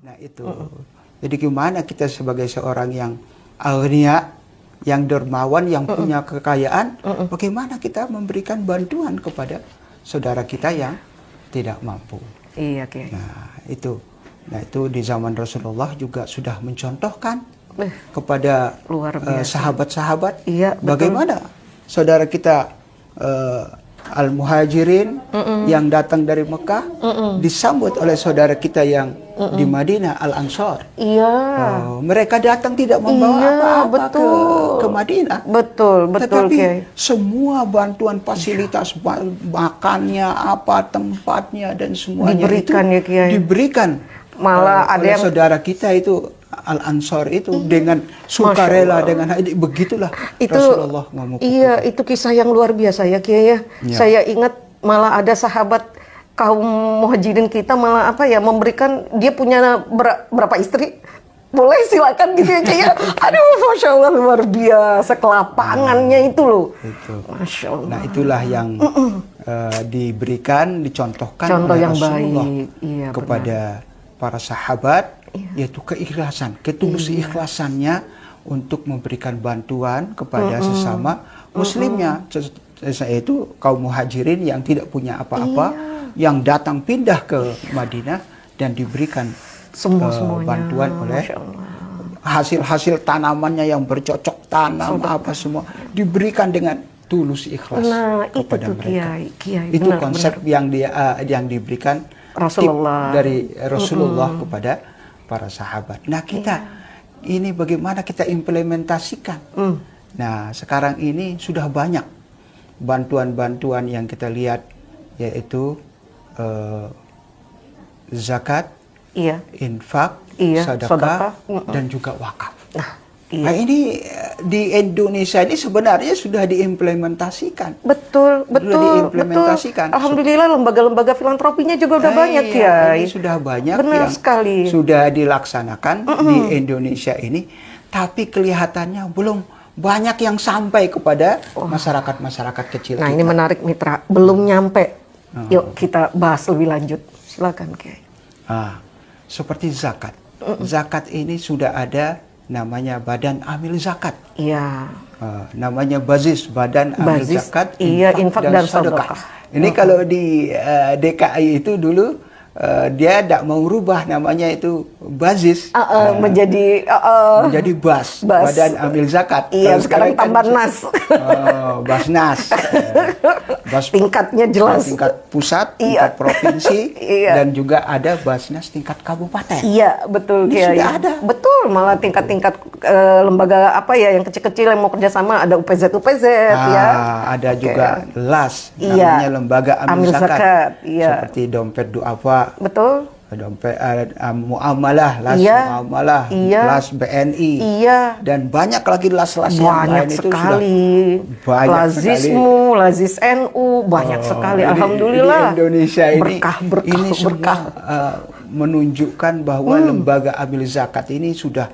Nah itu. Jadi gimana kita sebagai seorang yang agnia, yang dermawan, yang punya kekayaan, bagaimana kita memberikan bantuan kepada saudara kita yang tidak mampu. Iya, Kiai. Nah itu. Nah itu di zaman Rasulullah juga sudah mencontohkan kepada sahabat-sahabat. Iya, bagaimana saudara kita Al-Muhajirin yang datang dari Mekah disambut oleh saudara kita yang di Madinah, Al-Ansor. Iya. Mereka datang tidak membawa apa-apa ke Madinah. Betul, Tetapi Kiai. semua bantuan fasilitas makannya, apa tempatnya dan semuanya Diberikan, itu ya, Kiai. diberikan. Malah ada oleh yang saudara kita itu Al-Ansor itu dengan sukarela, dengan begitulah itu, Rasulullah ngomong. Iya, itu kisah yang luar biasa ya, Kiai ya. Saya ingat malah ada sahabat kaum muhajirin kita malah memberikan, dia punya berapa istri? Boleh silakan gitu ya, Kiai ya. Aduh, Masya Allah, luar biasa kelapangannya itu loh. Itu. Masya Allah. Nah itulah yang diberikan, dicontohkan contoh oleh yang Rasulullah baik. Iya, kepada para sahabat, yaitu keikhlasan, ketulus ikhlasannya untuk memberikan bantuan kepada sesama muslimnya, yaitu kaum muhajirin yang tidak punya apa-apa, yang datang pindah ke Madinah dan diberikan bantuan oleh hasil-hasil tanamannya yang bercocok tanam, apa semua diberikan dengan tulus ikhlas kepada mereka. Kiai, itu konsep yang diberikan Rasulullah dari Rasulullah kepada para sahabat. Nah kita ini bagaimana kita implementasikan. Nah sekarang ini sudah banyak bantuan-bantuan yang kita lihat, yaitu zakat, infak, sedekah, dan juga wakaf. Nah ini di Indonesia ini sebenarnya sudah diimplementasikan. Betul. Alhamdulillah lembaga-lembaga filantropinya juga udah banyak ya. Ini sudah banyak yang sekali sudah dilaksanakan di Indonesia ini, tapi kelihatannya belum banyak yang sampai kepada masyarakat kecil. Nah ini menarik Mitra, belum nyampe. Yuk kita bahas lebih lanjut. Silakan Kiai. Seperti zakat. Zakat ini sudah ada namanya Badan Amil Zakat. Iya. Namanya Bazis, Badan Amil Zakat, infak dan sedekah. Ini kalau di DKI itu dulu dia tidak mau rubah namanya itu Bazis, menjadi Bas, Badan Amil Zakat. Iya, sekarang tambah Nas. Basnas. Tingkatnya jelas. Tingkat pusat, tingkat provinsi, dan juga ada Basnas tingkat kabupaten. Iya, betul. Ini sudah ada. Betul, malah tingkat-tingkat lembaga yang kecil-kecil yang mau kerjasama, ada UPZ ya. Ada juga LAS, namanya Lembaga Amil Zakat. Seperti dompet duafa. Betul. Dompet muamalah, LAS muamalah, LAS BNI, dan banyak lagi las-las yang lain itu sudah Lazismu, Lazis NU, banyak sekali. Alhamdulillah. Di Indonesia ini semua menunjukkan bahwa lembaga amil zakat ini sudah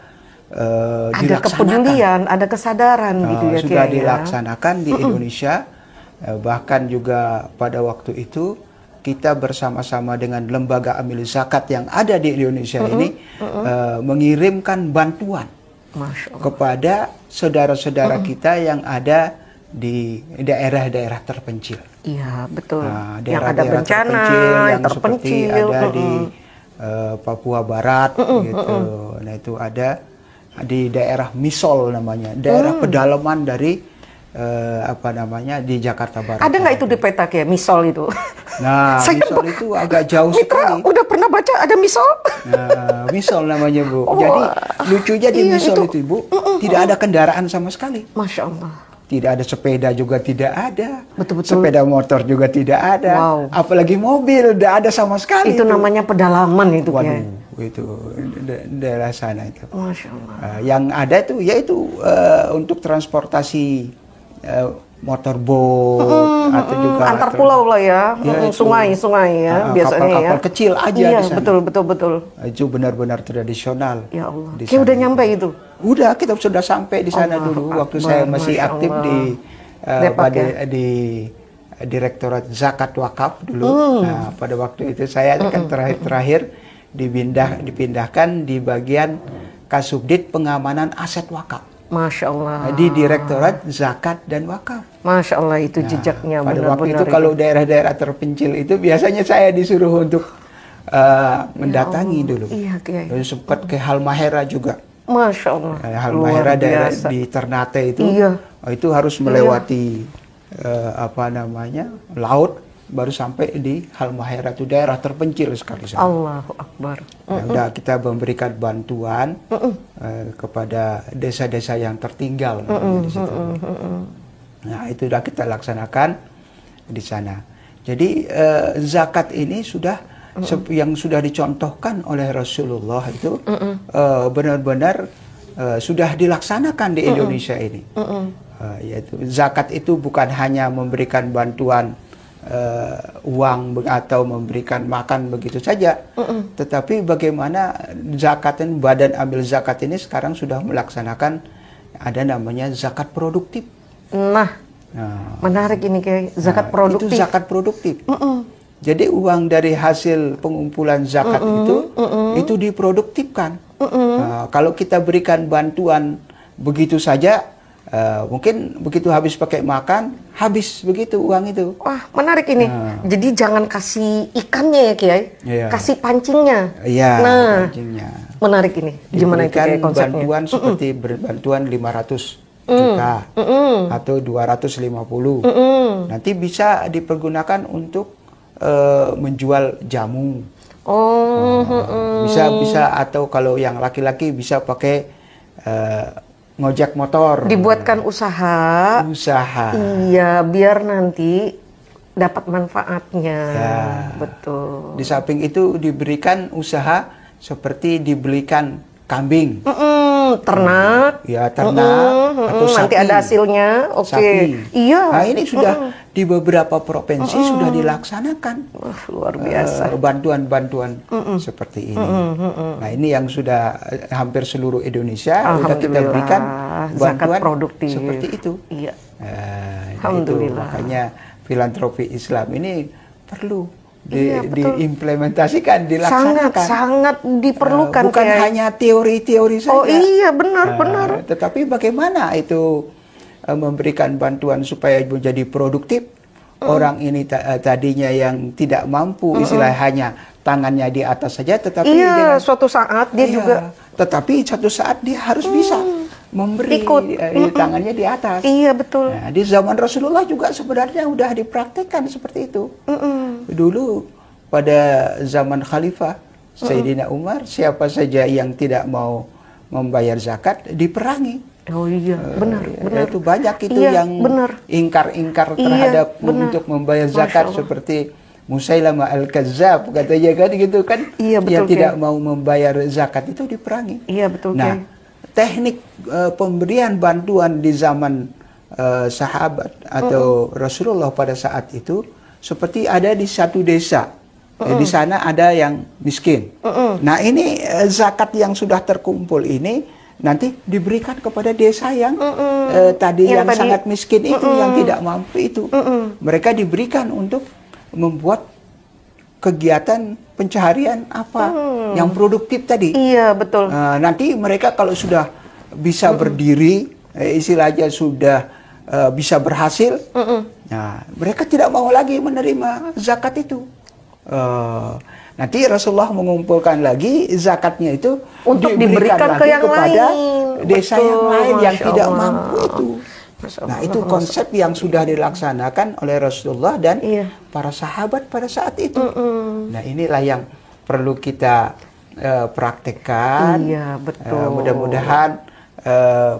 ada kepedulian, ada kesadaran gitu ya. Sudah dilaksanakan di Indonesia, bahkan juga pada waktu itu kita bersama-sama dengan lembaga amil zakat yang ada di Indonesia ini mengirimkan bantuan kepada saudara-saudara kita yang ada di daerah-daerah terpencil. Iya, betul. Yang ada bencana, yang seperti ada di Papua Barat, gitu. Nah itu ada di daerah Misol namanya, daerah pedalaman dari di Jakarta Barat. Ada nggak itu di peta kayak Misol itu? Nah, Misol itu agak jauh sekali. Udah pernah baca ada Misol? Nah, Misol namanya Bu. Jadi lucunya di Misol itu Bu, tidak ada kendaraan sama sekali. Masya Allah. Tidak ada sepeda juga tidak ada. Betul-betul. Sepeda motor juga tidak ada. Wow. Apalagi mobil tidak ada sama sekali. Itu namanya pedalaman itu. Waduh, itu daerah sana itu. Masya Allah. Yang ada itu yaitu untuk transportasi motorboat atau juga antar pulau lah ya, sungai ya biasanya kapal-kapal kecil aja di sana. Betul. Itu benar-benar tradisional. Ya Allah. Kita udah nyampe itu. Udah, kita sudah sampai di sana dulu waktu saya masih aktif di Direktorat Zakat Wakaf dulu. Nah, pada waktu itu saya kan terakhir dipindahkan di bagian Kasubdit Pengamanan Aset Wakaf. Masya Allah. Di Direktorat Zakat dan Wakaf. Masya Allah, itu jejaknya Pada benar-benar. waktu itu kalau daerah-daerah terpencil itu biasanya saya disuruh untuk mendatangi dulu. Iya, Kiai. Lalu sempat ke Halmahera juga. Masya Allah. Halmahera Luar daerah biasa. di Ternate itu. Iya. Itu harus melewati laut baru sampai di Halmahera, itu daerah terpencil sekali sana. Allahu Akbar. Udah kita memberikan bantuan kepada desa-desa yang tertinggal di situ. Nah, itu sudah kita laksanakan di sana. Jadi zakat ini sudah yang sudah dicontohkan oleh Rasulullah itu benar-benar sudah dilaksanakan di Indonesia ini. Yaitu zakat itu bukan hanya memberikan bantuan uang atau memberikan makan begitu saja, tetapi bagaimana zakat ini, badan amil zakat ini sekarang sudah melaksanakan ada namanya zakat produktif. Nah, menarik ini Kiai, zakat produktif. Itu zakat produktif. Jadi uang dari hasil pengumpulan zakat itu diproduktifkan. Kalau kita berikan bantuan begitu saja, mungkin begitu habis pakai makan, habis begitu uang itu. Wah, menarik ini. Jadi jangan kasih ikannya ya Kiai, kasih pancingnya. Iya, nah, pancingnya. Menarik ini. Gimana itu Kiai konsepnya? Bantuan seperti bantuan 500 juta atau 250. Nanti bisa dipergunakan untuk menjual jamu. Bisa atau kalau yang laki-laki bisa pakai ngojek motor. Dibuatkan usaha. Iya, biar nanti dapat manfaatnya. Ya. Betul. Di samping itu diberikan usaha seperti dibelikan kambing. Ternak. Ya, ternak atau sapi. Nanti ada hasilnya. Oke. Sapi. Iya. Nah, ini sudah di beberapa provinsi sudah dilaksanakan. Luar biasa. Bantuan-bantuan seperti ini. Nah, ini yang sudah hampir seluruh Indonesia sudah kita berikan bantuan produktif seperti itu. Iya. Alhamdulillah. Itu makanya filantropi Islam ini perlu diimplementasikan, dilaksanakan. Sangat diperlukan. Bukan hanya teori-teori saja. Oh iya, benar. Tetapi bagaimana itu memberikan bantuan supaya menjadi produktif. Orang ini tadinya yang tidak mampu, istilah hanya tangannya di atas saja, tetapi suatu saat dia juga. Tetapi suatu saat dia harus bisa memberi tangannya di atas. Iya, betul. Nah, di zaman Rasulullah juga sebenarnya sudah dipraktikkan seperti itu. Dulu pada zaman Khalifah Sayyidina Umar, siapa saja yang tidak mau membayar zakat diperangi. Oh iya, benar. Itu banyak itu yang ingkar-ingkar terhadap untuk membayar zakat seperti Musailamah al-Kazzab katanya kan gitu kan. Iya, betul, yang tidak mau membayar zakat itu diperangi. Iya, betul. Nah, teknik pemberian bantuan di zaman sahabat atau Rasulullah pada saat itu seperti ada di satu desa. Di sana ada yang miskin. Nah, ini zakat yang sudah terkumpul ini nanti diberikan kepada desa yang tadi sangat miskin itu, yang tidak mampu itu. Mereka diberikan untuk membuat kegiatan pencaharian apa yang produktif tadi. Iya, betul. Nanti mereka kalau sudah bisa berdiri, istilahnya sudah bisa berhasil, nah mereka tidak mau lagi menerima zakat itu. Nanti Rasulullah mengumpulkan lagi zakatnya itu untuk diberikan ke yang kepada lain. Desa yang lain yang tidak mampu itu. Nah, itu konsep yang sudah dilaksanakan oleh Rasulullah dan para sahabat pada saat itu. Nah, inilah yang perlu kita praktekkan. Iya, betul. Mudah-mudahan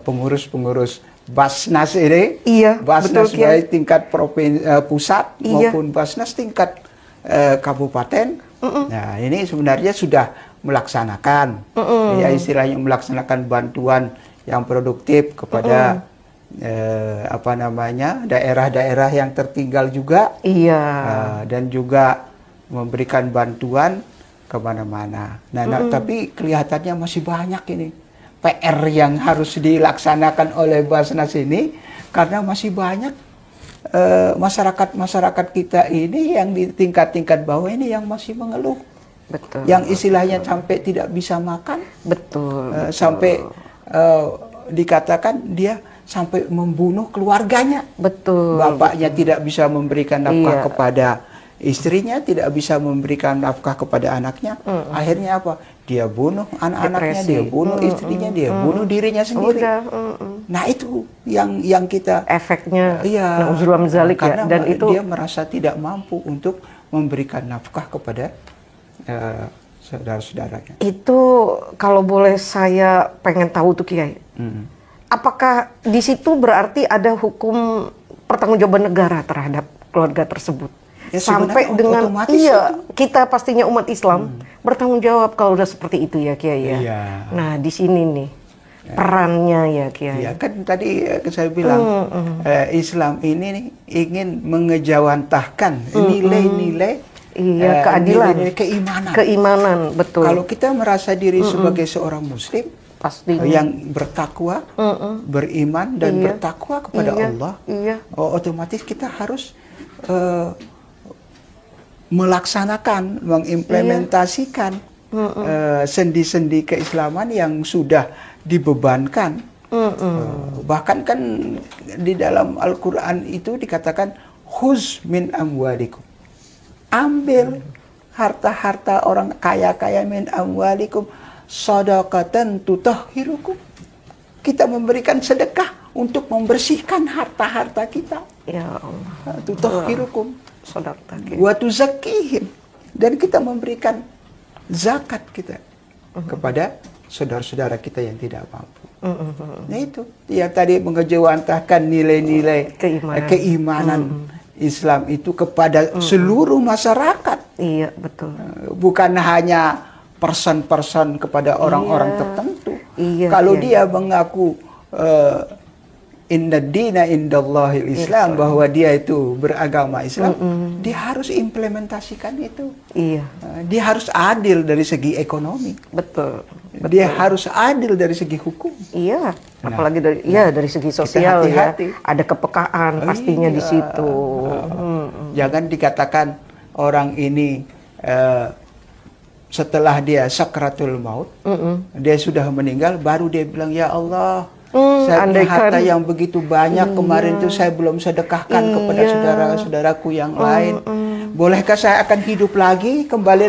pengurus-pengurus Basnas ini, betul, Basnas baik tingkat pusat maupun Basnas tingkat kabupaten. Nah, ini sebenarnya sudah melaksanakan, ya istilahnya melaksanakan bantuan yang produktif kepada daerah-daerah yang tertinggal juga, dan juga memberikan bantuan kemana-mana. Nah, tapi kelihatannya masih banyak ini PR yang harus dilaksanakan oleh Basnas ini, karena masih banyak masyarakat kita ini yang di tingkat-tingkat bawah ini yang masih mengeluh Betul. Yang istilahnya sampai tidak bisa makan, Betul. sampai dikatakan dia sampai membunuh keluarganya. Betul. Bapaknya tidak bisa memberikan nafkah Iya. kepada istrinya, tidak bisa memberikan nafkah kepada anaknya. Akhirnya apa? Dia bunuh anak-anaknya, Depresi. dia bunuh istrinya, dia bunuh dirinya sendiri. Udah. Nah itu yang kita Efeknya. iya, Na'udzubillah min dzalik ya. karena Dan itu dia merasa tidak mampu untuk memberikan nafkah kepada saudara-saudaranya. itu kalau boleh saya pengen tahu tuh Kiai. Apakah di situ berarti ada hukum pertanggungjawaban negara terhadap keluarga tersebut? Ya, Sampai sebenarnya dengan otomatis kita pastinya umat Islam bertanggung jawab kalau udah seperti itu ya Kiai ya. Iya. Nah, di sini nih perannya ya Kiai. Ya kan tadi saya bilang Islam ini nih ingin mengejawantahkan nilai-nilai Keadilan, nilai-nilai keimanan. Keimanan, betul. Kalau kita merasa diri sebagai seorang muslim Pastinya. yang bertakwa, beriman dan bertakwa kepada Iya, Allah, iya. otomatis kita harus melaksanakan, mengimplementasikan sendi-sendi keislaman yang sudah dibebankan. Bahkan kan di dalam Al-Quran itu dikatakan khuz min amwalikum, ambil harta-harta orang kaya-kaya, min amwalikum shadaqatan tutahhirukum, kita memberikan sedekah untuk membersihkan harta-harta kita. Ya Allah. Tutahhirukum Saudara wa tuzakkihim, dan kita memberikan zakat kita kepada saudara-saudara kita yang tidak mampu. Nah itu yang tadi mengejawantahkan nilai-nilai keimanan Islam itu kepada seluruh masyarakat. Iya, betul. Bukan hanya person-person kepada orang-orang tertentu. Iya, Kalau iya. dia mengaku inna dina indallahil Islam, bahwa dia itu beragama Islam, dia harus implementasikan itu. Iya, Dia harus adil dari segi ekonomi. betul. Dia harus adil dari segi hukum. Iya, apalagi dari segi sosial ya. hati-hati. Ada kepekaan pastinya di Iya. situ. Jangan dikatakan orang ini setelah dia sakratul maut, dia sudah meninggal, baru dia bilang, ya Allah, saya punya harta yang begitu banyak, kemarin itu saya belum sedekahkan kepada saudara-saudaraku yang lain. Bolehkah saya akan hidup lagi, kembali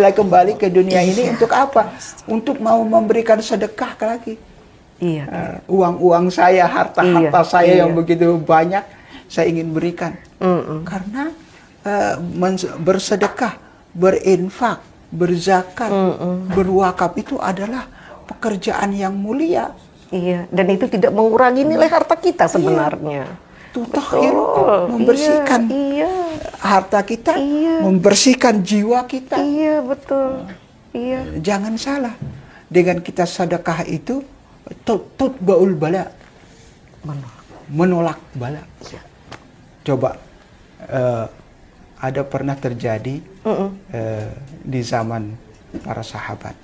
ke dunia ini untuk apa? Untuk mau memberikan sedekah lagi. Iya. Uang-uang saya, harta-harta saya yang Iya. begitu banyak, saya ingin berikan. Karena bersedekah, berinfak, berzakat, berwakaf itu adalah pekerjaan yang mulia. Iya, dan itu tidak mengurangi nilai harta kita sebenarnya. Tutahhirukum, membersihkan harta kita, membersihkan jiwa kita. Iya, betul. Iya. Jangan salah, dengan kita sedekah itu tutba'ul bala, menolak bala. Coba ada pernah terjadi di zaman para sahabat.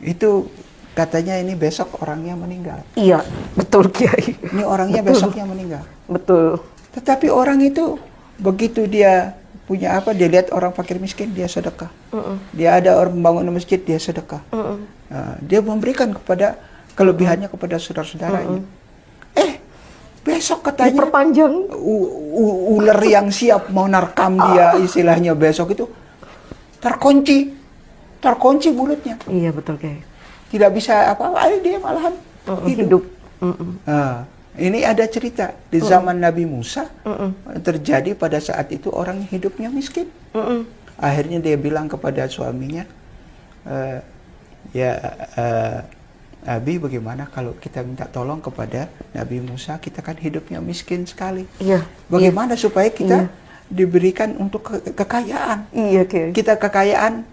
Itu katanya ini besok orangnya meninggal. Iya, betul Kiai. Ini orangnya besoknya meninggal. Betul. Tetapi orang itu begitu dia punya apa, dia lihat orang fakir miskin, dia sedekah. Dia ada orang membangun masjid, dia sedekah. Dia memberikan kepada kelebihannya kepada saudara-saudaranya. Besok katanya Diperpanjang. ular yang siap mau narkam dia, istilahnya besok itu terkunci mulutnya. Iya, betul Kiai. Tidak bisa apa-apa, dia malahan hidup. Ini ada cerita di zaman Nabi Musa, terjadi pada saat itu orang hidupnya miskin. Akhirnya dia bilang kepada suaminya, Abi, bagaimana kalau kita minta tolong kepada Nabi Musa, kita kan hidupnya miskin sekali. Iya. Bagaimana supaya kita diberikan untuk kekayaan? Iya, Kiai. Kita kekayaan,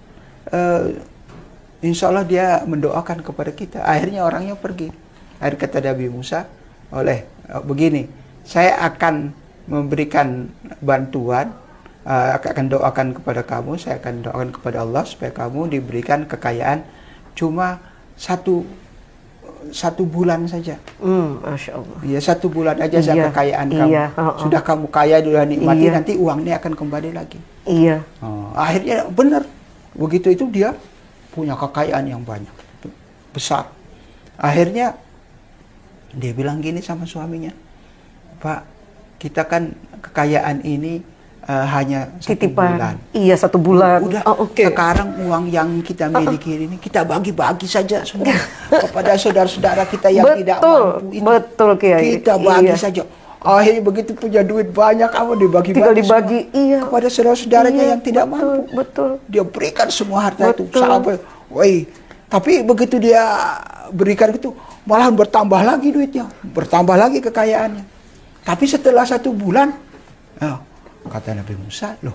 insya Allah dia mendoakan kepada kita. Akhirnya orangnya pergi. Akhirnya kata Nabi Musa, begini, saya akan memberikan bantuan, akan doakan kepada kamu, saya akan doakan kepada Allah supaya kamu diberikan kekayaan cuma satu bulan saja. Masya Allah. Ya, 1 bulan aja saya kekayaan kamu. Sudah kamu kaya, sudah nikmati, nanti uangnya akan kembali lagi. Iya. Akhirnya benar. Begitu itu dia punya kekayaan yang banyak, besar. Akhirnya dia bilang gini sama suaminya, Pak, kita kan kekayaan ini hanya 1 Titipan. bulan. Iya, 1 bulan. Udah, Oh, oke. sekarang uang yang kita miliki ini kita bagi-bagi saja semua kepada saudara-saudara kita yang tidak mampu itu. Betul, Kiai. Kita bagi Iya. saja. Akhirnya begitu punya duit banyak, apa dibagi-bagi Tinggal dibagi, semua iya. kepada saudara-saudaranya Iya, yang tidak betul, mampu. betul. Dia berikan semua harta itu Betul. sampai, woi. Tapi begitu dia berikan itu, malahan bertambah lagi duitnya, bertambah lagi kekayaannya. Tapi setelah 1 bulan, kata Nabi Musa, loh,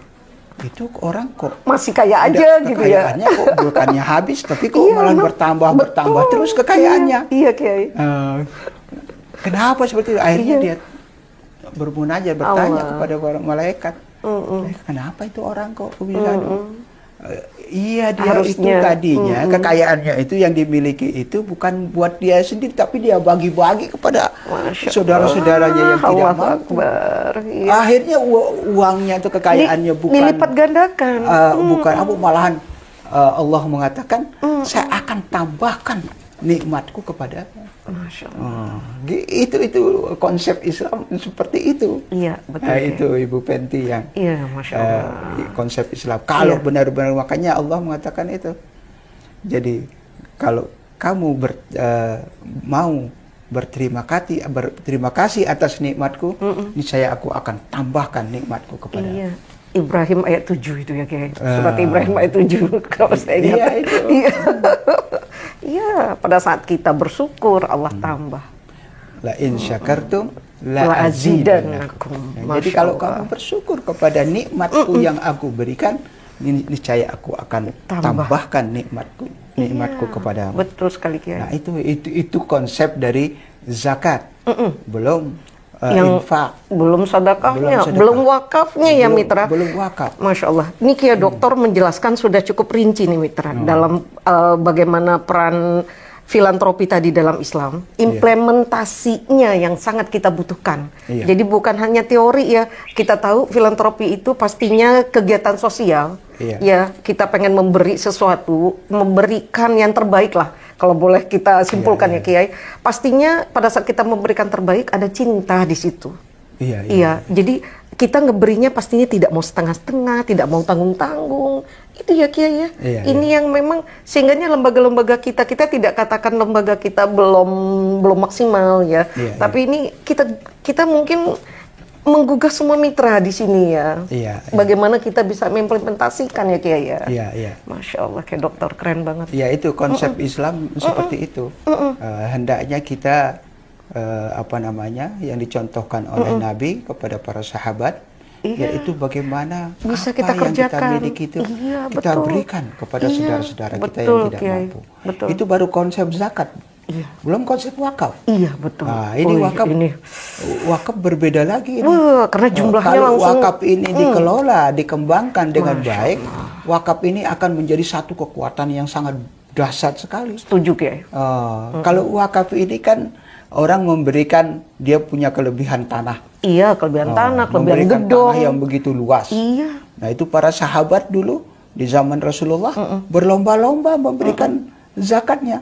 itu orang kok Masih kaya aja tidak, gitu ya. kekayaannya kok bukannya habis, tapi kok Iya, malah no. bertambah Betul. terus kekayaannya. Iya, Kiai. Kenapa seperti itu? Akhirnya Iya. dia bermunajat, bertanya Allah. kepada para malaikat, kenapa itu orang kok bisa? Iya, dia itu Harusnya. tadinya kekayaannya itu yang dimiliki itu bukan buat dia sendiri, tapi dia bagi-bagi kepada Masya saudara-saudaranya yang tidak Allahu mampu. Akbar. Iya. Akhirnya uangnya itu kekayaannya bukan Dilipat gandakan. bukan apa, malahan Allah mengatakan saya akan tambahkan nikmatku kepada. Masya Allah. Itu konsep Islam seperti itu. Iya, betul. Nah, Kiai. itu Ibu Penti yang Iya, Masya Allah. konsep Islam. Kalau Iya. benar-benar, makanya Allah mengatakan itu. Jadi kalau kamu mau berterima kasih atas nikmatku, niscaya aku akan tambahkan nikmatku kepada. Iya. Ibrahim ayat 7 itu ya, Kiai. Surat Ibrahim ayat 7. Kalau saya ingat. Iya, itu. Iya. Iya, pada saat kita bersyukur Allah tambah. La in syakartum La la azidannakum. azidannakum. Jadi Masya kalau Allah. kamu bersyukur kepada nikmatku yang aku berikan, niscaya aku akan tambahkan nikmatku Iya, kepadamu. betul sekali, Kiai. Nah, itu konsep dari zakat. Belum Yang infak. belum sedekahnya, sedekah. belum wakafnya ya, Mitra. Belum wakaf. Masya Allah. Ini Kiai Dokter menjelaskan sudah cukup rinci nih, Mitra, dalam bagaimana peran filantropi tadi dalam Islam. Implementasinya yang sangat kita butuhkan. Iya. Jadi bukan hanya teori ya. Kita tahu filantropi itu pastinya kegiatan sosial. Iya. Ya, kita pengen memberi sesuatu, memberikan yang terbaik lah. Kalau boleh kita simpulkan ya, Kiai. Pastinya pada saat kita memberikan terbaik ada cinta di situ. Iya, jadi kita ngeberinya pastinya tidak mau setengah-setengah, tidak mau tanggung-tanggung. Itu ya, Kiai ya. Iya, Ini yang memang sehingganya lembaga-lembaga kita tidak katakan lembaga kita belum maksimal ya. Iya, Tapi ini kita mungkin menggugah semua mitra di sini ya. Iya, iya. Bagaimana kita bisa mengimplementasikan ya, Kiai ya. Iya. Masya Allah, kayak dokter keren banget. Ya, itu konsep Islam seperti itu. Hendaknya kita yang dicontohkan oleh Nabi kepada para sahabat, yaitu bagaimana Bisa apa kita yang kerjakan. kita miliki itu Iya, kita betul. berikan kepada Iya, saudara-saudara kita betul, yang tidak Kiai. mampu. Betul. Itu baru konsep zakat. Iya. Belum konsep wakaf. Iya, betul. Nah, ini wakaf berbeda lagi. Ini. Wah, karena jumlahnya Kalau langsung wakaf ini dikelola, dikembangkan dengan baik, wakaf ini akan menjadi satu kekuatan yang sangat dahsyat sekali. setuju, Kiai. Kalau wakaf ini kan orang memberikan, dia punya kelebihan tanah. Iya, kelebihan tanah, kelebihan Memberikan gedung. tanah yang begitu luas. Iya. Nah, itu para sahabat dulu di zaman Rasulullah berlomba-lomba memberikan zakatnya,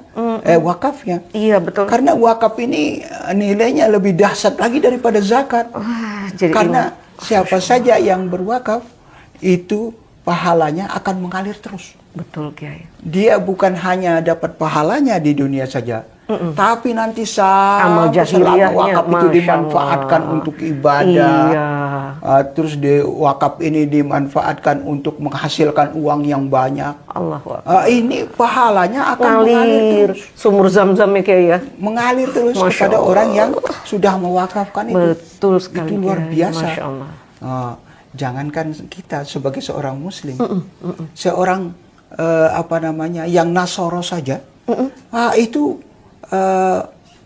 wakafnya. Iya, betul. Karena wakaf ini nilainya lebih dahsyat lagi daripada zakat. Wah, jadi Karena siapa saja yang berwakaf itu pahalanya akan mengalir terus. betul, Kiai. Dia bukan hanya dapat pahalanya di dunia saja, tapi nanti Amal selama jahiliyahnya, wakaf itu Masya dimanfaatkan Allah. untuk ibadah. Iya. Terus wakaf ini dimanfaatkan untuk menghasilkan uang yang banyak. Allahu Akbar. Ini pahalanya akan mengalir Ngalir terus. sumur zam-zam ya, Kiai ya. Mengalir terus Masya kepada Allah. orang yang sudah mewakafkan itu. Betul sekali, Itu luar Kiai. biasa. Masya Allah. Jangankan kita sebagai seorang Muslim, seorang yang Nasoro saja, itu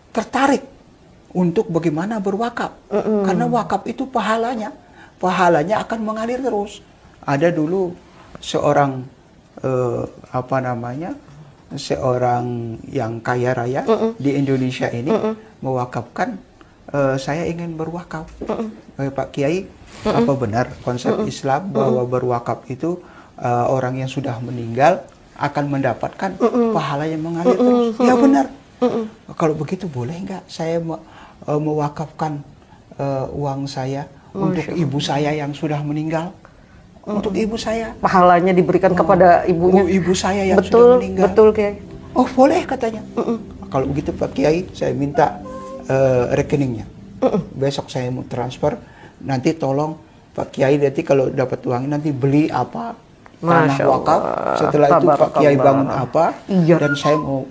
tertarik untuk bagaimana berwakaf, karena wakaf itu pahalanya akan mengalir terus. Ada dulu seorang seorang yang kaya raya di Indonesia ini mewakafkan, saya ingin berwakaf. Pak Kiai, apa benar konsep Islam bahwa berwakaf itu orang yang sudah meninggal akan mendapatkan pahala yang mengalir terus. Ya benar. Kalau begitu boleh nggak saya mewakafkan uang saya untuk ibu saya yang sudah meninggal? Untuk ibu saya. Pahalanya diberikan kepada ibunya. Ibu saya yang betul, sudah meninggal. Betul, Kiai. Oh boleh katanya. Kalau begitu Pak Kiai, saya minta rekeningnya. Besok saya mau transfer. Nanti tolong Pak Kiai nanti kalau dapat uang nanti beli apa tanah wakaf. Setelah itu Pak Kiai bangun apa dan saya mau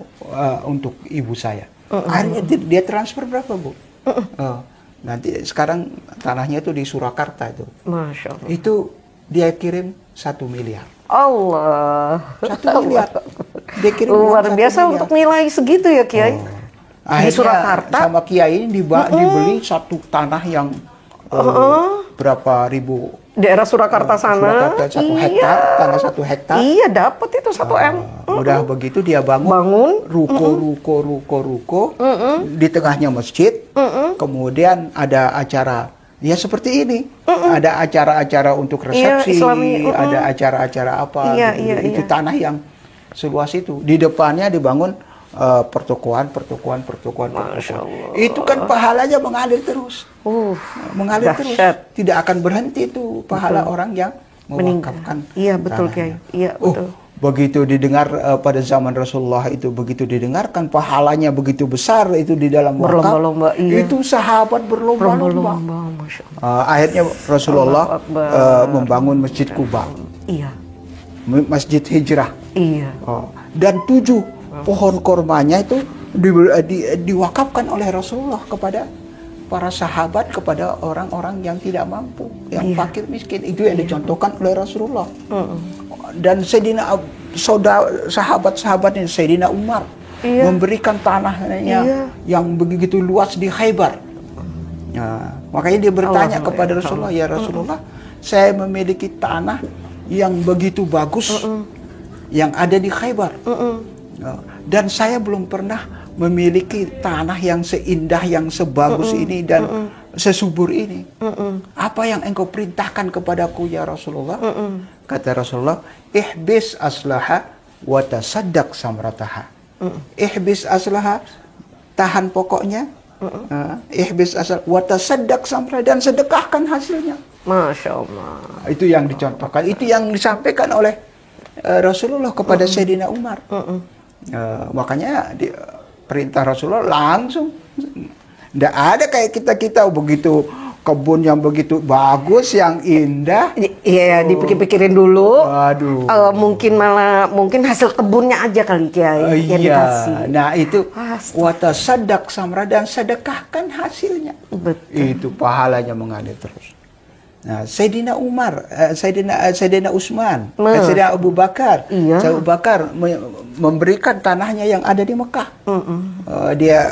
untuk ibu saya. Akhirnya dia transfer berapa Bu? Nanti sekarang tanahnya itu di Surakarta itu. Masya Allah. Itu dia kirim 1 miliar. Allah. 1 miliar. Dia kirim luar biasa miliar. untuk nilai segitu ya Kiai. Di Surakarta sama Kiai dibeli satu tanah yang berapa ribu daerah Surakarta sana. Surakarta 1 hektar, tanah 1 hektar. Iya, dapat itu 1 M. Udah begitu dia bangun ruko. Di tengahnya masjid. Kemudian ada acara ya seperti ini. Ada acara-acara untuk resepsi, ada acara-acara apa gitu. Itu tanah yang seluas itu. Di depannya dibangun pertokoan. Itu kan pahalanya mengalir terus. Mengalir terus. Tidak akan berhenti itu pahala orang yang mewakafkan. Iya, betul Kiai. Iya, betul. Begitu didengar pada zaman Rasulullah itu begitu didengarkan pahalanya begitu besar itu di dalam wakaf. Berlomba-lomba, iya. Itu sahabat berlomba-lomba. Akhirnya Rasulullah membangun Masjid Kuba. Iya. Masjid Hijrah. Iya. Dan 7 pohon kormanya itu diwakafkan oleh Rasulullah kepada para sahabat, kepada orang-orang yang tidak mampu, yang fakir miskin. Itu yang dicontohkan oleh Rasulullah. Dan sahabat-sahabatnya Sayyidina Umar memberikan tanahnya yang begitu luas di Khaybar. Makanya dia bertanya kepada Rasulullah, ya Rasulullah, saya memiliki tanah yang begitu bagus yang ada di Khaybar. Dan saya belum pernah memiliki tanah yang seindah, yang sebagus ini dan sesubur ini. Apa yang engkau perintahkan kepadaku ya Rasulullah? Kata Rasulullah, ihbis aslaha wa tasaddaq samrataha. Ihbis aslaha, tahan pokoknya. Ihbis aslaha wa tasaddaq samrataha, dan sedekahkan hasilnya. Masya Allah. Itu yang dicontohkan, itu yang disampaikan oleh Rasulullah kepada Sayyidina Umar. Makanya perintah Rasulullah langsung. Tidak ada kayak kita begitu kebun yang begitu bagus, yang indah. Iya, dipikir-pikirin dulu. Waduh. Mungkin hasil kebunnya aja kali Kiai yang dikasih. Nah itu watasaddaq samra, dan sedekahkan hasilnya. Betul. Itu pahalanya mengalir terus. Nah, Sayyidina Umar, Sayyidina Utsman, Sayyidina Abu Bakar, Sayyidina Abu Bakar memberikan tanahnya yang ada di Mekah. Dia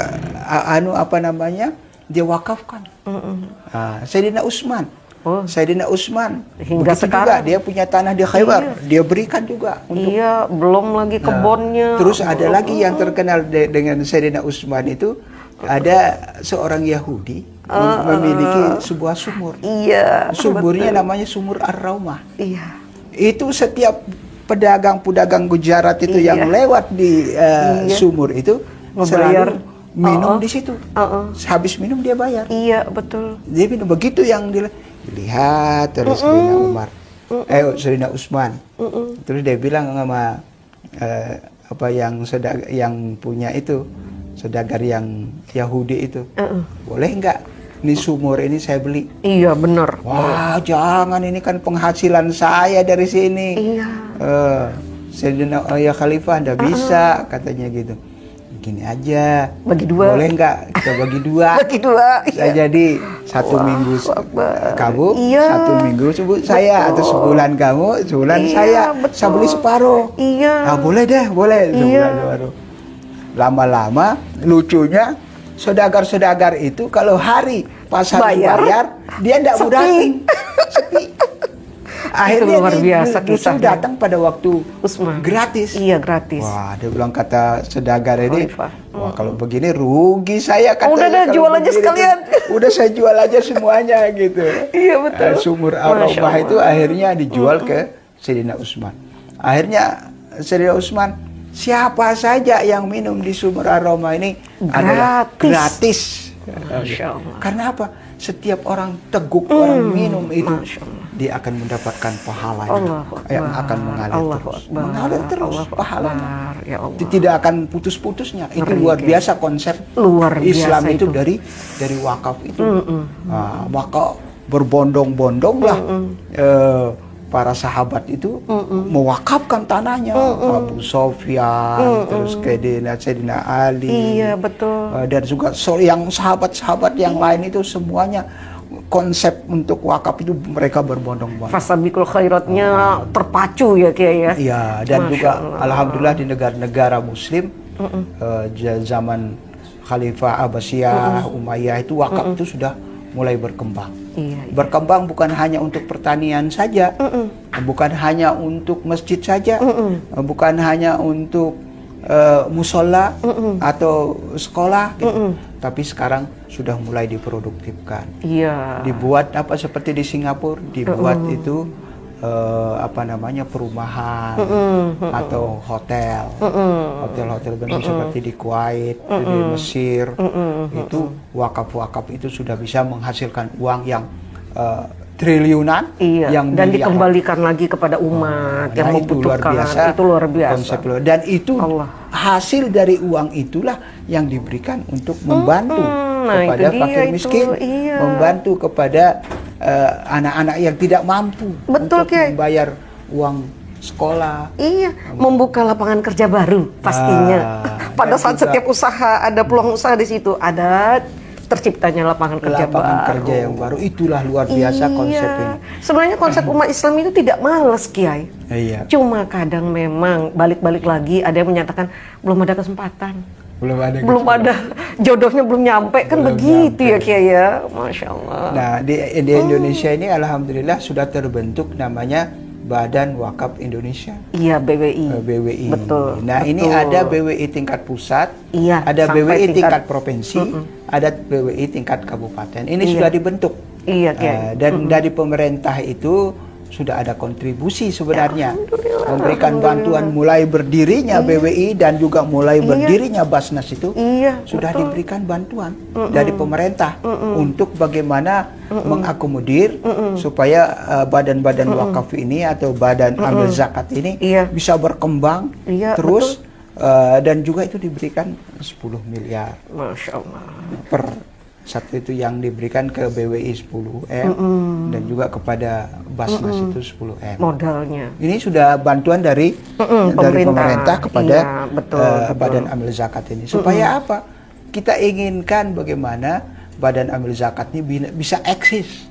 dia wakafkan. Sayyidina Utsman, Sayyidina Utsman hingga juga sekarang dia punya tanah di Khaybar, dia berikan juga untuk. Belum lagi kebunnya. Terus ada lagi yang terkenal dengan Sayyidina Utsman itu, ada seorang Yahudi memiliki sebuah sumur. Sumurnya namanya Sumur Ar-Raumah. Itu setiap pedagang Gujarat itu yang lewat di sumur itu selalu minum di situ. Habis minum dia bayar. Iya, betul. Dia minum begitu yang dilihat terus Sayyidina Umar. Sayyidina Utsman. Terus dia bilang sama yang punya itu, saudagar yang Yahudi itu, boleh nggak ini sumur ini saya beli? Iya, benar. Wah, jangan, ini kan penghasilan saya dari sini. Sayyidina Khalifah, ndak bisa, katanya gitu. Gini aja, bagi 2. Boleh nggak kita bagi 2? Bagi 2. Saya jadi 1 minggu kamu, 1 minggu saya, atau sebulan kamu, sebulan saya. Betul. Saya beli separuh. Boleh deh, boleh. Sebulan separuh. Lama-lama lucunya saudagar-saudagar itu kalau hari pasar bayar dia tidak mau datang. Sepi. Akhirnya luar biasa dia datang pada waktu Utsman. Gratis. Iya, gratis. Wah, dia bilang, kata saudagar ini, wah kalau begini rugi saya, katanya. Udah jual aja sekalian. Udah saya jual aja semuanya gitu. Iya, betul. Sumur Ar-Raumah itu akhirnya dijual ke Sayyidina Utsman. Akhirnya Sayyidina Utsman, siapa saja yang minum di sumber aroma ini adalah gratis. Masya Allah. Karena apa? Setiap orang teguk, orang minum itu, dia akan mendapatkan pahalanya yang akan mengalir terus pahalanya. Ya Allah. Tidak akan putus-putusnya. Itu luar biasa konsep Islam itu dari wakaf itu. Maka berbondong-bondong lah para sahabat itu mewakafkan tanahnya. Abu Sofyan, terus Sayyidina Ali, iya betul, dan juga yang sahabat-sahabat yang lain itu semuanya konsep untuk wakaf itu mereka berbondong-bondong. Fasabiqul khairatnya terpacu ya Kiai ya. Iya, dan juga alhamdulillah di negara-negara Muslim zaman Khalifah Abbasiyah, Umayyah itu wakaf itu sudah mulai berkembang. Berkembang bukan hanya untuk pertanian saja, bukan hanya untuk masjid saja, bukan hanya untuk musola atau sekolah, gitu. Tapi sekarang sudah mulai diproduktifkan. Dibuat apa seperti di Singapura, dibuat itu perumahan atau hotel bentuk seperti di Kuwait, di Mesir, itu wakaf-wakaf itu sudah bisa menghasilkan uang yang triliunan, dan dikembalikan lagi kepada umat yang membutuhkan. Itu luar biasa. Dan itu hasil dari uang itulah yang diberikan untuk membantu kepada fakir miskin, membantu kepada anak-anak yang tidak mampu untuk membayar uang sekolah. Membuka lapangan kerja baru pastinya. Pada saat setiap usaha ada peluang usaha di situ, ada terciptanya lapangan kerja yang baru. Itulah luar biasa konsep ini. Sebenarnya konsep umat Islam itu tidak malas Kiai. Cuma kadang memang balik-balik lagi ada yang menyatakan belum ada kesempatan. Belum ada jodohnya, belum nyampe, kan begitu ya Kiai ya. Masya Allah. Nah di Indonesia ini alhamdulillah sudah terbentuk namanya Badan Wakaf Indonesia. BWI. Betul. Nah ini ada BWI tingkat pusat, ada BWI tingkat provinsi, ada BWI tingkat kabupaten. Ini sudah dibentuk. Dan dari pemerintah itu sudah ada kontribusi sebenarnya, memberikan bantuan mulai berdirinya BWI dan juga mulai berdirinya Basnas itu sudah diberikan bantuan dari pemerintah untuk bagaimana mengakomodir supaya badan-badan wakaf ini atau badan amil zakat ini bisa berkembang terus, dan juga itu diberikan 10 miliar Masya Allah per satu itu yang diberikan ke BWI 10 M dan juga kepada Basnas itu 10 M modalnya. Ini sudah bantuan dari pemerintah kepada Badan Amil Zakat ini. Supaya apa? Kita inginkan bagaimana Badan Amil Zakat ini bisa eksis.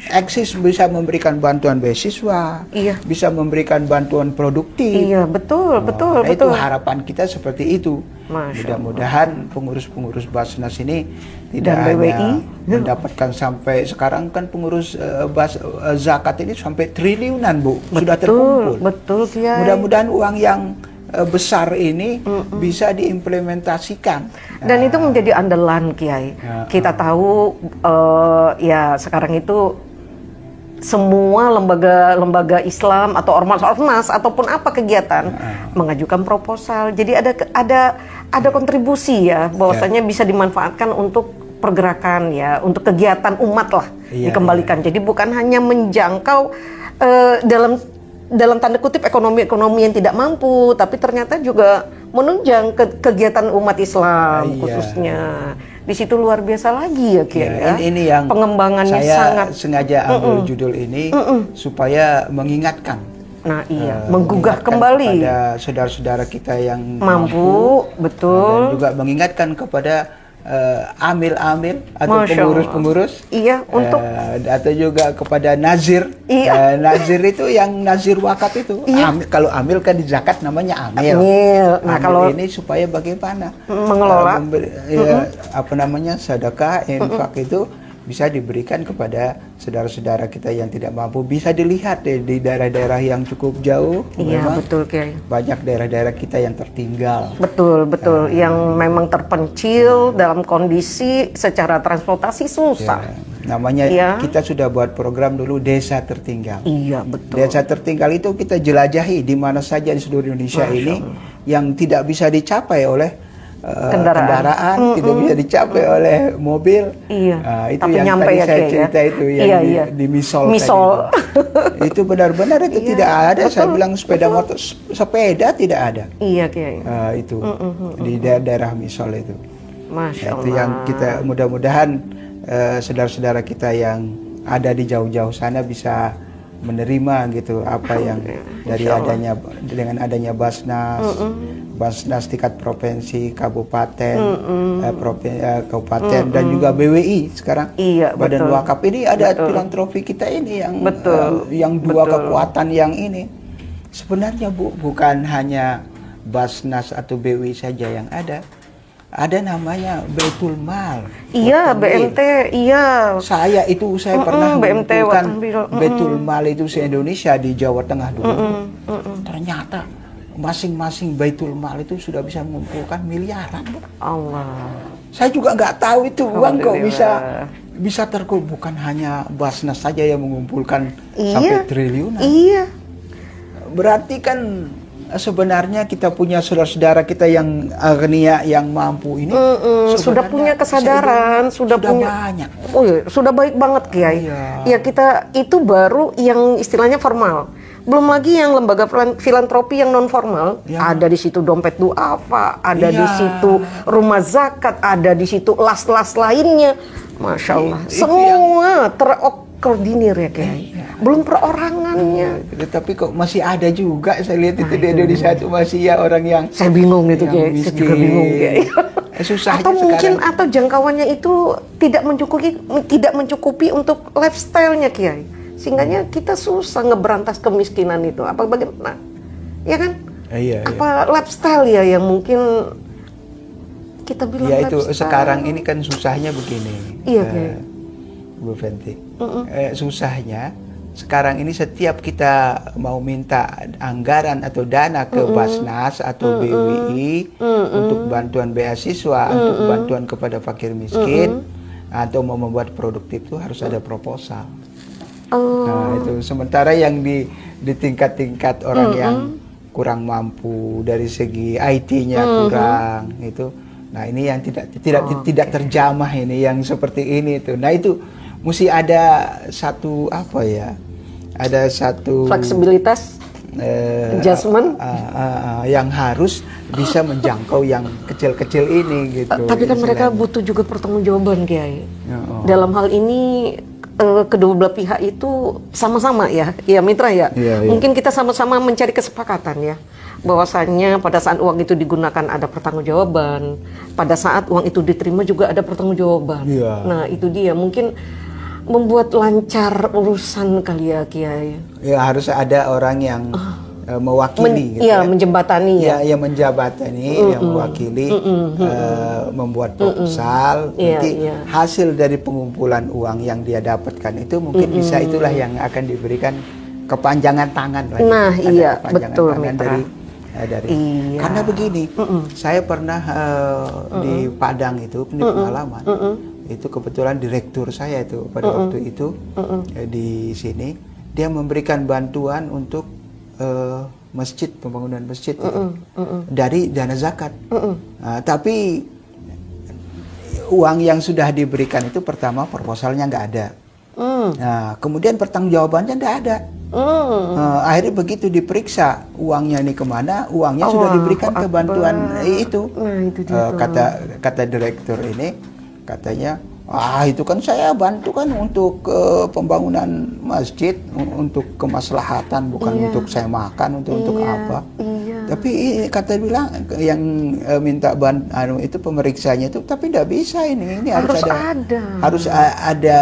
Eksis, bisa memberikan bantuan beasiswa, bisa memberikan bantuan produktif. Betul. Itu harapan kita seperti itu. Mudah-mudahan pengurus-pengurus Basnas ini tidak hanya mendapatkan sampai sekarang kan pengurus zakat ini sampai triliunan sudah terkumpul. Mudah-mudahan uang yang besar ini bisa diimplementasikan. Dan itu menjadi andalan Kiai. Kita tahu ya sekarang itu semua lembaga Islam atau ormas-ormas ataupun apa kegiatan mengajukan proposal. Jadi ada kontribusi ya bahwasanya bisa dimanfaatkan untuk pergerakan ya, untuk kegiatan umat lah dikembalikan. Jadi bukan hanya menjangkau dalam tanda kutip ekonomi yang tidak mampu, tapi ternyata juga menunjang kegiatan umat Islam khususnya. Di situ luar biasa lagi ya Kiai. Ini yang pengembangannya saya sengaja ambil judul ini supaya mengingatkan. Menggugah kembali kepada saudara-saudara kita yang mampu, betul. Dan juga mengingatkan kepada amil-amil atau pengurus-pengurus, untuk atau juga kepada nazir. Nazir itu yang nazir wakaf itu. Kalau amil kan di zakat namanya amil. Nah, amil kalau ini supaya bagaimana mengelola sedekah, infak itu bisa diberikan kepada saudara-saudara kita yang tidak mampu. Bisa dilihat di daerah-daerah yang cukup jauh. Betul Kiai. Banyak daerah-daerah kita yang tertinggal. Betul. Yang memang terpencil dalam kondisi secara transportasi susah. Namanya Iya. kita sudah buat program dulu Desa Tertinggal. Iya, betul. Desa Tertinggal itu kita jelajahi di mana saja di seluruh Indonesia ini yang tidak bisa dicapai oleh kendaraan, tidak bisa dicapai oleh mobil. Iya. Itu Tapi yang nyampe tadi ya, saya Kiai, ya? cerita itu yang Iya. di Misol. Misol. Tadi. Itu benar-benar itu tidak ada. Saya bilang sepeda motor, sepeda tidak ada. Iya, Kiai. Itu di daerah Misol itu. Masya Allah. Itu yang kita mudah-mudahan saudara-saudara kita yang ada di jauh-jauh sana bisa menerima gitu apa yang dari adanya dengan adanya Basnas tingkat provinsi, kabupaten, kabupaten dan juga BWI sekarang. Iya, Badan betul. Wakaf ini ada filantropi kita ini yang yang dua kekuatan yang ini. Sebenarnya Bu, bukan hanya Basnas atau BWI saja yang ada. Ada namanya Baitul Mal. Iya, BMT, iya. Saya pernah BMT mengumpulkan Watambil. Baitul Mal itu se-Indonesia di Jawa Tengah dulu. Ternyata masing-masing Baitul Mal itu sudah bisa mengumpulkan miliaran. Bu. Allah. Saya juga nggak tahu itu uang kok Alhamdulillah. bisa terkumpul. Bukan hanya Basnas saja yang mengumpulkan sampai triliunan. Iya. Berarti kan sebenarnya kita punya saudara-saudara kita yang agnia yang mampu ini sudah punya kesadaran, sudah punya banyak. Oh iya, sudah baik banget Kiai. Iya. Ya kita itu baru yang istilahnya formal. Belum lagi yang lembaga filantropi yang non formal. Ya. Ada di situ dompet duafa, ada Iya. di situ rumah zakat, ada di situ las-las lainnya. Masya Allah. Itu Semua terkoordinir ya Kiai. Belum perorangannya. Tapi kok masih ada juga saya lihat itu di Indonesia itu masih ya orang yang Saya bingung itu yang Kiai. Saya miskin. juga bingung Kiai. Susahnya Atau mungkin sekarang. atau jangkauannya itu tidak mencukupi untuk lifestyle-nya Kiai. Sehingganya kita susah ngeberantas kemiskinan itu. Apa bagaimana? Ya kan? Iya. Apa lifestyle ya yang mungkin kita bilang Ya itu lifestyle. sekarang ini kan susahnya begini. Iya, Kiai. Bu Fenty. Susahnya sekarang ini setiap kita mau minta anggaran atau dana ke Basnas atau BWI untuk bantuan beasiswa, untuk bantuan kepada fakir miskin atau mau membuat produktif itu harus ada proposal. Nah, itu sementara yang di tingkat-tingkat orang yang kurang mampu dari segi IT-nya kurang itu. Nah, ini yang tidak terjamah ini yang seperti ini itu. Nah, itu mesti ada satu apa ya? Ada satu Fleksibilitas, adjustment. Yang harus bisa menjangkau yang kecil-kecil ini gitu. Tapi kan mereka butuh juga pertanggungjawaban Kiai. Dalam hal ini kedua belah pihak itu sama-sama ya mitra ya. Iya. Mungkin kita sama-sama mencari kesepakatan ya. Bahwasannya pada saat uang itu digunakan ada pertanggungjawaban. Pada saat uang itu diterima juga ada pertanggungjawaban. Iya. Nah itu dia mungkin membuat lancar urusan kali ya Kiai. Ya harus ada orang yang mewakili gitu Iya, ya. menjembatani ya. Yang menjabatani, yang mewakili, membuat proposal. Nanti hasil dari pengumpulan uang yang dia dapatkan itu mungkin bisa itulah yang akan diberikan kepanjangan tangan lagi. Nah, Ada iya, kepanjangan betul, tangan Mitra. dari Iya. karena begini, saya pernah di Padang itu di pengalaman. Itu kebetulan direktur saya itu pada waktu itu di sini dia memberikan bantuan untuk masjid, pembangunan masjid itu, dari dana zakat. Nah, tapi uang yang sudah diberikan itu pertama proposalnya nggak ada. Nah, kemudian pertanggungjawabannya nggak ada. Akhirnya begitu diperiksa uangnya ini kemana, uangnya sudah diberikan ke bantuan itu. Nah, itu dia Kata direktur ini, katanya, itu kan saya bantu kan untuk pembangunan masjid, untuk kemaslahatan, bukan untuk saya makan, untuk apa. Tapi kata bilang yang minta itu pemeriksanya itu, tapi tidak bisa ini harus ada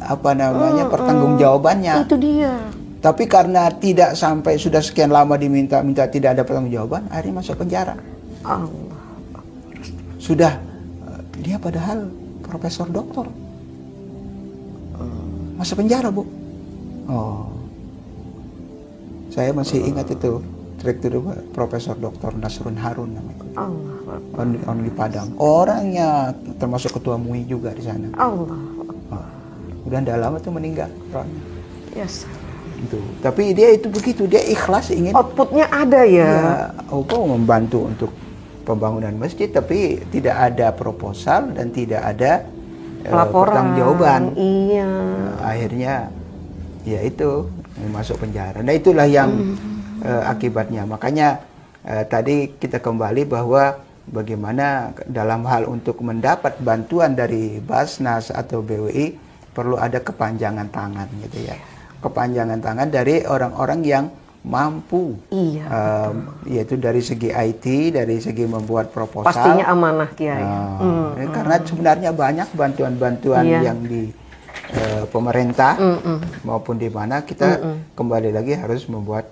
apa namanya pertanggungjawabannya. Itu dia. Tapi karena tidak sampai sudah sekian lama diminta tidak ada pertanggungjawaban, akhirnya masuk penjara. Allah. Sudah dia padahal profesor doktor masuk penjara, Bu. Saya masih ingat itu direktur Profesor Dr. Nasrun Harun namanya. Orang di Padang. Orangnya termasuk ketua MUI juga di sana. udah ndak lama tuh meninggal orangnya. Yes. Itu. Tapi dia itu begitu, dia ikhlas ingin Outputnya ada ya. membantu untuk pembangunan masjid, tapi tidak ada proposal dan tidak ada Laporan. pertanggungjawaban. Iya. Akhirnya ya itu masuk penjara. Nah itulah yang akibatnya. Makanya tadi kita kembali bahwa bagaimana dalam hal untuk mendapat bantuan dari Basnas atau BWI perlu ada kepanjangan tangan gitu ya. Kepanjangan tangan dari orang-orang yang mampu, Iya. yaitu dari segi IT, dari segi membuat proposal. Pastinya amanah Kiai. Karena sebenarnya banyak bantuan-bantuan Iya. yang di pemerintah maupun di mana kita kembali lagi harus membuat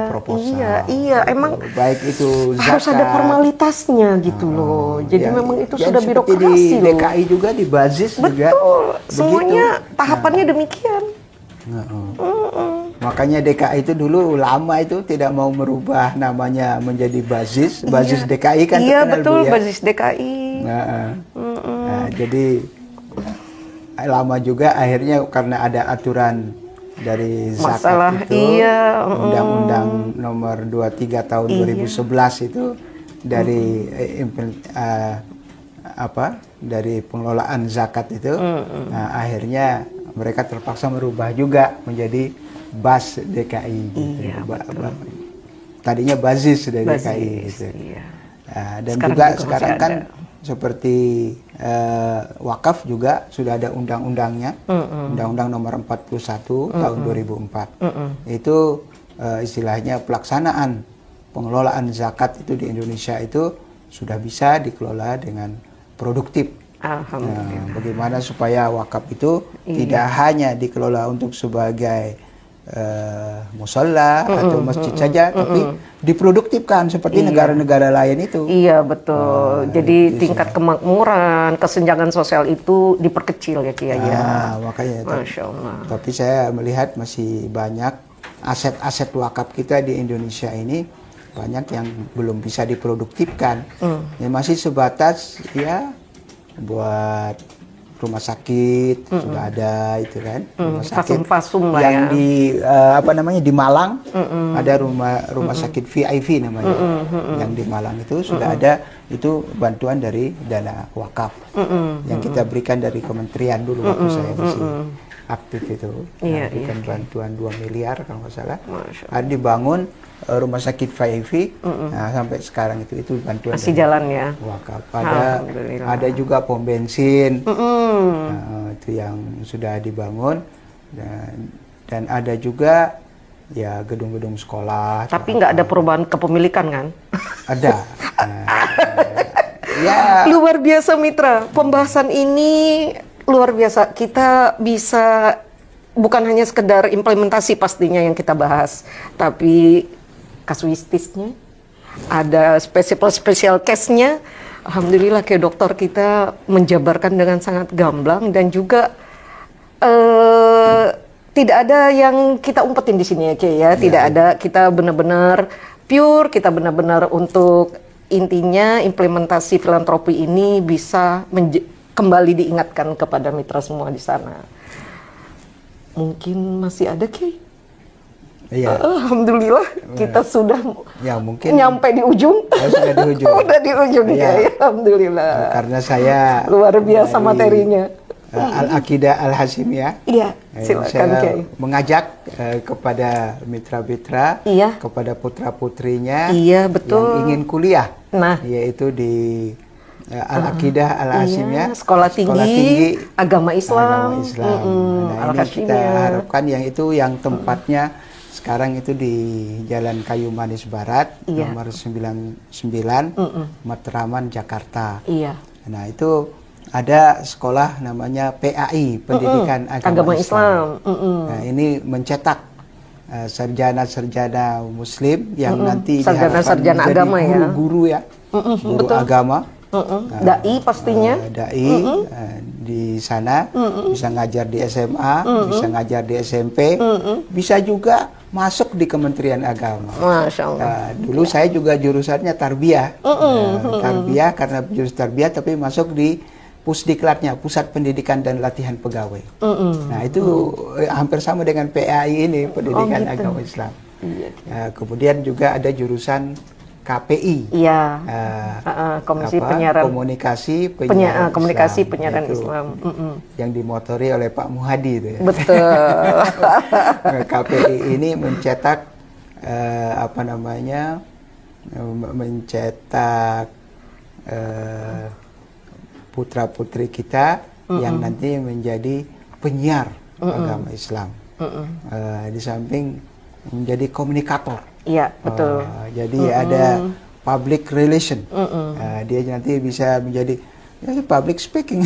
proposal. Iya, emang baik itu harus zakat, ada formalitasnya gitu loh. Jadi memang itu sudah seperti birokrasi di loh. DKI juga, di Bazis juga. Betul, semuanya begitu. tahapannya demikian. Makanya DKI itu dulu lama itu tidak mau merubah namanya menjadi Bazis DKI kan Iya terkenal, betul, Bu, ya. Bazis DKI. Nah, jadi lama juga akhirnya karena ada aturan dari zakat Masalah, itu, iya, Undang-Undang Nomor 23 Tahun 2011 itu dari dari pengelolaan zakat itu, nah, akhirnya mereka terpaksa merubah juga menjadi Bas DKI. Gitu. Iya, Tadinya Bazis dari DKI. Gitu. Iya. Nah, dan juga sekarang kan seperti wakaf juga sudah ada undang-undangnya, Undang-Undang Nomor 41 Tahun 2004. Itu istilahnya pelaksanaan pengelolaan zakat itu di Indonesia itu sudah bisa dikelola dengan produktif. Alhamdulillah. Bagaimana supaya wakaf itu tidak hanya dikelola untuk sebagai musola atau masjid saja, tapi diproduktifkan seperti negara-negara lain itu. Iya betul. Jadi tingkat kemakmuran, kesenjangan sosial itu diperkecil ya Kiai ya. Makanya. Masya Allah. Tapi saya melihat masih banyak aset-aset wakaf kita di Indonesia ini banyak yang belum bisa diproduktifkan. Ya, masih sebatas ya buat rumah sakit sudah ada itu kan, rumah sakit Fasum-fasum lah yang ya. di di Malang ada rumah sakit VIP namanya, yang di Malang itu sudah ada, itu bantuan dari dana wakaf yang kita berikan dari kementerian dulu waktu saya masih aktif itu, berikan bantuan 2 miliar kalau nggak salah, ada dibangun rumah sakit VIP. Nah, sampai sekarang itu bantuan masih jalan ya wakaf. Ada juga pom bensin itu yang sudah dibangun, dan ada juga ya gedung-gedung sekolah. Tapi nggak ada perubahan kepemilikan kan? Ada. Ya Luar biasa Mitra, pembahasan ini luar biasa. Kita bisa bukan hanya sekedar implementasi pastinya yang kita bahas, tapi kasuistisnya, ada spesial case-nya. Alhamdulillah kayak dokter kita menjabarkan dengan sangat gamblang, dan juga tidak ada yang kita umpetin di sini ya Kiai ya. Tidak ada, kita benar-benar pure, kita benar-benar untuk intinya implementasi filantropi ini bisa kembali diingatkan kepada mitra semua di sana. Mungkin masih ada Kiai? Iya. Alhamdulillah kita sudah mungkin nyampe di ujung. Sudah di ujung. Udah di ujung ya. Alhamdulillah. Karena saya luar biasa materinya. Al-Aqidah Al-Hasimiyah. Iya, silakan saya Kiai. mengajak kepada mitra-mitra, kepada putra-putrinya yang ingin kuliah, yaitu di Al-Aqidah Al-Hasimiyah, sekolah tinggi agama Islam. Nah, ini kita harapkan yang itu yang tempatnya sekarang itu di Jalan Kayu Manis Barat, nomor 99, Matraman, Jakarta. Nah, itu ada sekolah namanya PAI, Pendidikan Agama Islam. Nah, ini mencetak sarjana-sarjana Muslim yang nanti diharapkan menjadi guru-guru ya, guru agama. Dai pastinya. Dai di sana bisa ngajar di SMA, bisa ngajar di SMP, bisa juga masuk di Kementerian Agama. Masya Allah. Dulu saya juga jurusannya tarbiyah, tarbiyah karena jurusan tarbiyah, tapi masuk di Pusdiklatnya, Pusat Pendidikan dan Latihan Pegawai. Nah itu hampir sama dengan PAI ini, Pendidikan gitu. Agama Islam. Iya. Kemudian juga ada jurusan KPI. Iya. Komisi Penyiaran Komunikasi Penyiaran Komunikasi Islam. Penyiaran Itu Islam. yang dimotori oleh Pak Muhadi itu ya. Betul. KPI ini mencetak mencetak putra-putri kita yang nanti menjadi penyiar agama Islam. Di samping menjadi komunikator. Iya, betul. Jadi ada public relation. Dia nanti bisa menjadi public speaking.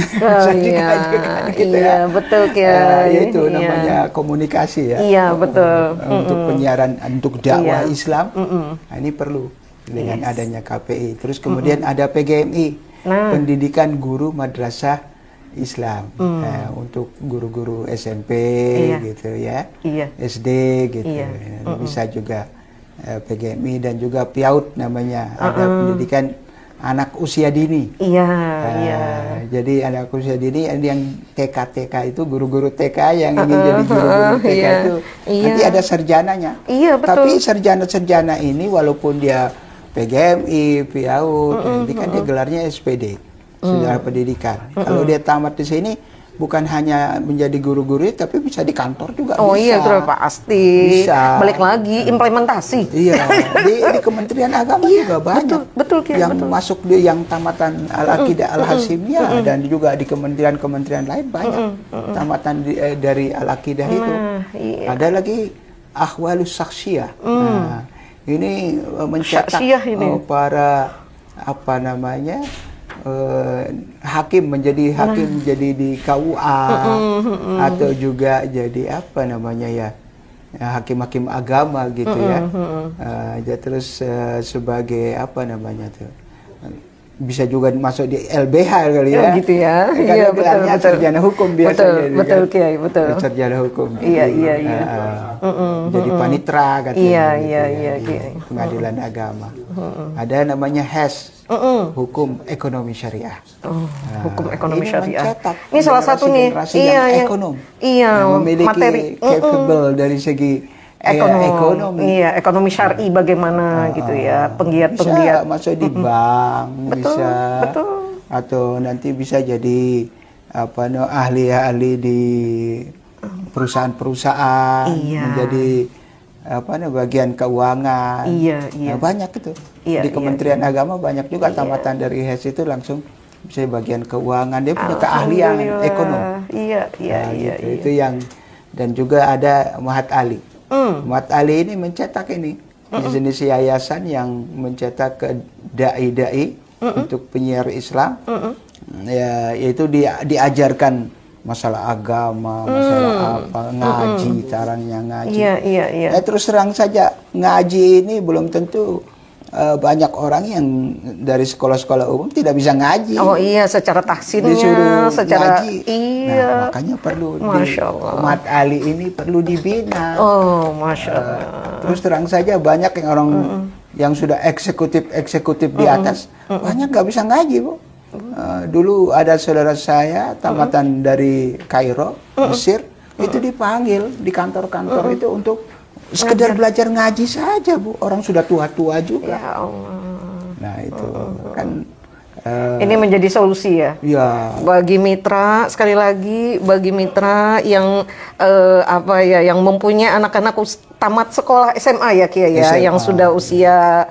Iya, betul ya. Itu namanya komunikasi ya. Iya, betul. Untuk penyiaran, untuk dakwah Islam. Nah, ini perlu dengan adanya KPI. Terus kemudian ada PGMI. Pendidikan Guru Madrasah Islam, untuk guru-guru SMP gitu ya, SD gitu, bisa juga PGMI dan juga PIAUD namanya, ada pendidikan anak usia dini. Jadi anak usia dini yang TK itu guru-guru TK yang ingin jadi guru-guru TK itu nanti ada sarjananya. Tapi sarjana-sarjana ini walaupun dia PGMI, PIAUD, nanti kan dia gelarnya SPD, Sarjana Pendidikan. Kalau dia tamat di sini, bukan hanya menjadi guru-guru, tapi bisa di kantor juga. Iya, pasti. Bisa. Balik lagi, implementasi. Iya, di Kementerian Agama juga banyak. Betul, yang masuk yang tamatan Al-Aqidah Al-Hasimiyah, dan juga di kementerian-kementerian lain banyak tamatan dari Al-Aqidah itu. Ada lagi Ahwalus Saksiyah. Ini mencetak para hakim menjadi hakim jadi di KUA atau juga jadi hakim-hakim agama gitu ya. Terus sebagai bisa juga masuk di LBH kali ya. Gitu ya. Iya, betul. Sarjana hukum biasanya. Betul, Kiai, betul. Sarjana hukum. Iya. Jadi panitra katanya. Iya, Pengadilan agama. Ada namanya HES, Hukum Ekonomi Syariah. Hukum Ekonomi Syariah. Ini salah satu nih. Yang ekonom. Iya, memiliki materi capable dari segi ekonomi. Iya, ekonomi syar'i bagaimana gitu ya, penggiat-penggiat. Bisa masuk di bank, bisa. Betul. Atau nanti bisa jadi ahli-ahli di perusahaan-perusahaan, menjadi bagian keuangan. Iya. Banyak itu. Di Kementerian Agama banyak juga tamatan dari HES itu langsung bisa bagian keuangan, dia punya keahlian ekonom. Iya. Itu yang, dan juga ada Mahat Ali. Mahat Ali ini mencetak jenis yayasan yang mencetak ke dai-dai untuk penyiar Islam. Yaitu diajarkan masalah agama, masalah ngaji, caranya ngaji. Iya. Terus terang saja, ngaji ini belum tentu banyak orang yang dari sekolah-sekolah umum tidak bisa ngaji. Oh iya, secara tahsinnya, disuruh secara ngaji. Iya. Nah, makanya perlu Mahat Ali ini perlu dibina. Oh, Masya Allah. Terus terang saja banyak yang orang yang sudah eksekutif di atas, banyak nggak bisa ngaji, Bu. Dulu ada saudara saya tamatan dari Kairo, Mesir, itu dipanggil di kantor-kantor itu untuk sekedar belajar ngaji saja, Bu. Orang sudah tua-tua juga. Ya Allah. Nah, itu kan ini menjadi solusi ya. Iya. Bagi mitra, sekali lagi bagi mitra yang yang mempunyai anak-anak tamat sekolah SMA ya Kiai ya, yang sudah usia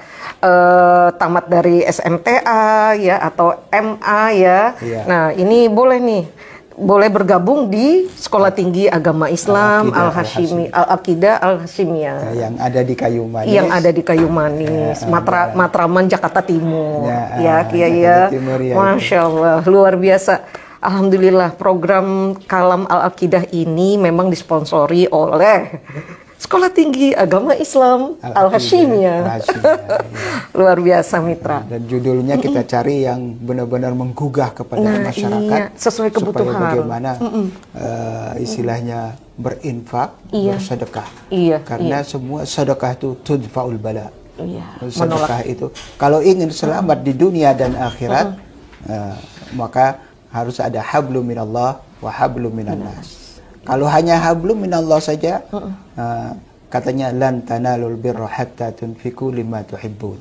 tamat dari SMTA ya atau MA ya. Iya. Nah, ini boleh bergabung di Sekolah Tinggi Agama Islam Al-Aqidah Al-Hasimiyah yang ada di Kayu Manis. Yang ada di Kayu Manis, Matraman, Jakarta Timur. Kiai ya. Masya Allah, luar biasa. Alhamdulillah, program Kalam Al-Aqidah ini memang disponsori oleh Sekolah Tinggi Agama Islam Al-Hasimiyah. Luar biasa mitra. Dan judulnya kita cari yang benar-benar menggugah kepada masyarakat. Sesuai kebutuhan. Supaya bagaimana istilahnya berinfak, bersedekah. Karena semua sedekah itu tudfa'ul bala. Sedekah itu kalau ingin selamat di dunia dan akhirat, maka Harus ada hablum minallah wa hablum minan nas. Kalau hanya hablum minallah saja, katanya lan tanalul birra hatta tunfiqu lima tuhibbun.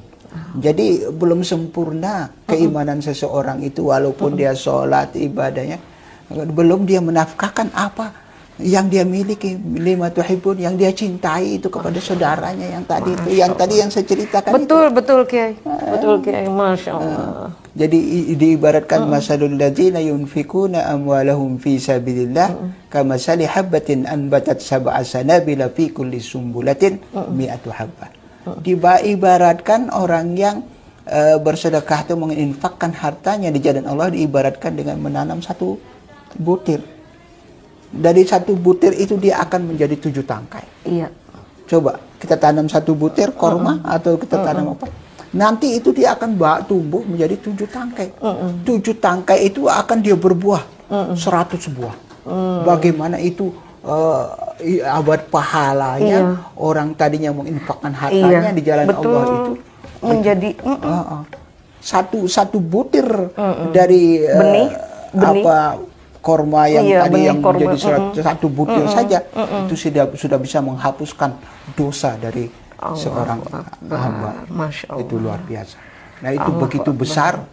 Jadi belum sempurna keimanan seseorang itu, walaupun dia sholat ibadahnya, belum dia menafkahkan apa yang dia miliki, lima tuhibbun, yang dia cintai itu kepada saudaranya yang tadi itu, yang saya ceritakan betul Kiai. Betul Kiai, Masya Allah. Jadi diibaratkan masalul ladzina yunfikuna amwalahum fi sabilillah kamasali habbatin anbatat sab'a sanabila fi kulli sumbulatin mi'atu habbah. Diibaratkan orang yang bersedekah atau menginfakkan hartanya di jalan Allah, diibaratkan dengan menanam satu butir. Dari satu butir itu dia akan menjadi 7 tangkai. Iya. Coba kita tanam satu butir korma atau kita tanam apa? Nanti itu dia akan tumbuh menjadi 7 tangkai. 7 tangkai itu akan dia berbuah 100 buah. Bagaimana itu abad pahalanya orang tadinya menginfakkan hartanya di jalan Allah itu menjadi satu butir dari benih. apa korma yang tadi yang korma. menjadi satu butir saja itu sudah bisa menghapuskan dosa dari seorang hamba. Masya Allah. Itu luar biasa. Nah itu begitu besar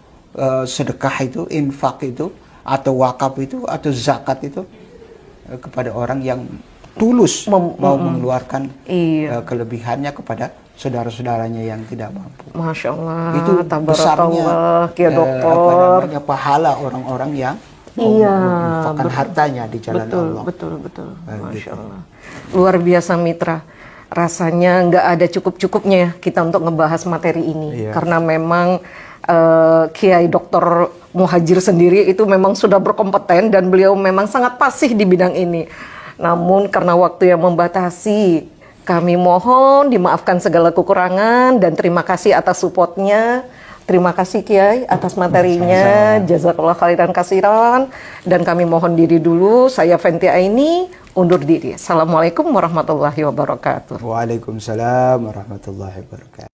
sedekah itu, infak itu, atau wakaf itu, atau zakat itu kepada orang yang tulus mau mengeluarkan kelebihannya kepada saudara-saudaranya yang tidak mampu. Masya Allah. Itu besarnya pahala orang-orang yang menginfakkan hartanya di jalan Allah. Betul. Masya Allah. Luar biasa Mitra. Rasanya nggak ada cukup-cukupnya ya kita untuk ngebahas materi ini. Karena memang Kiai Dr. Muhajir sendiri itu memang sudah berkompeten dan beliau memang sangat fasih di bidang ini. Namun karena waktu yang membatasi, kami mohon dimaafkan segala kekurangan dan terima kasih atas supportnya. Terima kasih Kiai atas materinya. Jazakallah khairan kasiran. Dan kami mohon diri dulu. Saya Fenty Aini undur diri. Assalamualaikum warahmatullahi wabarakatuh. Waalaikumsalam warahmatullahi wabarakatuh.